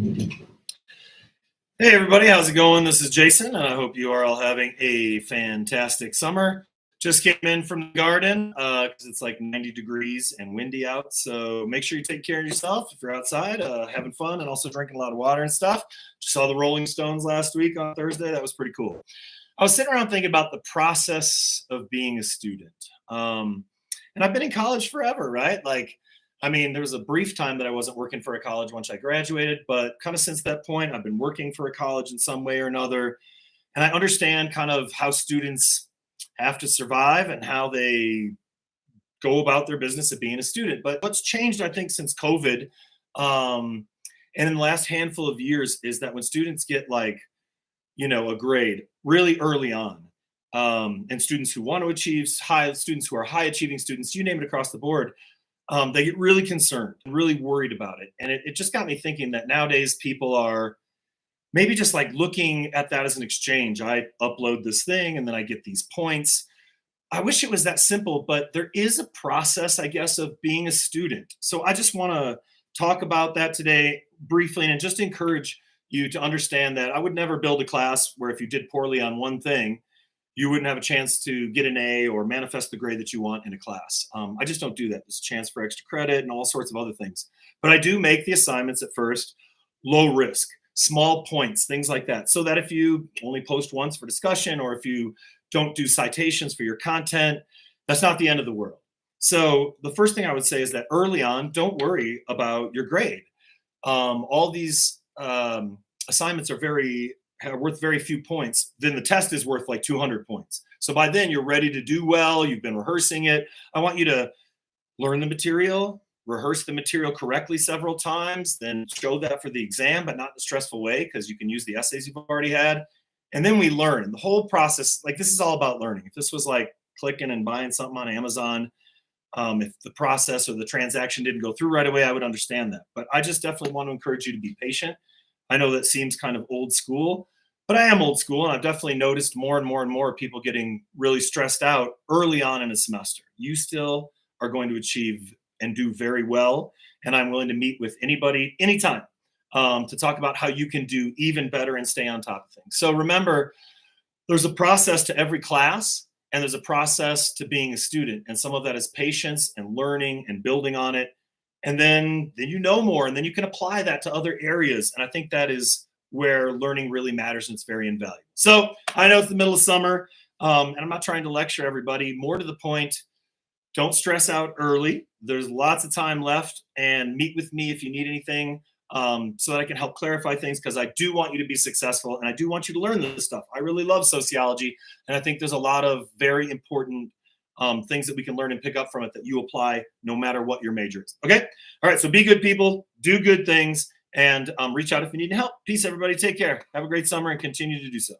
Hey everybody, how's it going? This is Jason, and I hope you are all having a fantastic summer. Just came in from the garden because it's like 90 degrees and windy out. So make sure you take care of yourself if you're outside, having fun, and also drinking a lot of water and stuff. Just saw the Rolling Stones last week on Thursday. That was pretty cool. I was sitting around thinking about the process of being a student. And I've been in college forever, right? I mean, there was a brief time that I wasn't working for a college once I graduated, but kind of since that point, I've been working for a college in some way or another. And I understand kind of how students have to survive and how they go about their business of being a student. But what's changed, I think, since COVID um, and in the last handful of years is that when students get a grade really early on, and students who want to achieve high, students who are high achieving students, you name it across the board, they get really concerned and really worried about it. And it just got me thinking that nowadays people are maybe just like looking at that as an exchange. I upload this thing and then I get these points. I wish it was that simple, but there is a process, I guess, of being a student. So I just want to talk about that today briefly and just encourage you to understand that I would never build a class where if you did poorly on one thing, you wouldn't have a chance to get an A or manifest the grade that you want in a class. I just don't do that. There's a chance for extra credit and all sorts of other things. But I do make the assignments at first low risk, small points, things like that. So that if you only post once for discussion or if you don't do citations for your content, that's not the end of the world. So the first thing I would say is that early on, don't worry about your grade. All these assignments are worth very few points. Then the test is worth like 200 points. So by then you're ready to do well. You've been rehearsing it. I want you to learn the material, rehearse the material correctly several times, then show that for the exam, but not in a stressful way because you can use the essays you've already had. And then we learn the whole process. Like this is all about learning. If this was like clicking and buying something on Amazon, if the process or the transaction didn't go through right away, I would understand that. But I just definitely want to encourage you to be patient. I know that seems kind of old school, but I am old school, and I've definitely noticed more and more and more people getting really stressed out early on in a semester. You still are going to achieve and do very well, and I'm willing to meet with anybody anytime to talk about how you can do even better and stay on top of things. So remember, there's a process to every class, and there's a process to being a student, and some of that is patience and learning and building on it. And then you know more, and then you can apply that to other areas. And I think that is where learning really matters, and it's very invaluable. So I know it's the middle of summer, and I'm not trying to lecture everybody. More to the point, don't stress out early. There's lots of time left, and meet with me if you need anything, so that I can help clarify things, because I do want you to be successful, and I do want you to learn this stuff. I really love sociology, and I think there's a lot of very important things that we can learn and pick up from it that you apply no matter what your major is. Okay. All right. So be good people, do good things, and reach out if you need help. Peace, everybody. Take care. Have a great summer and continue to do so.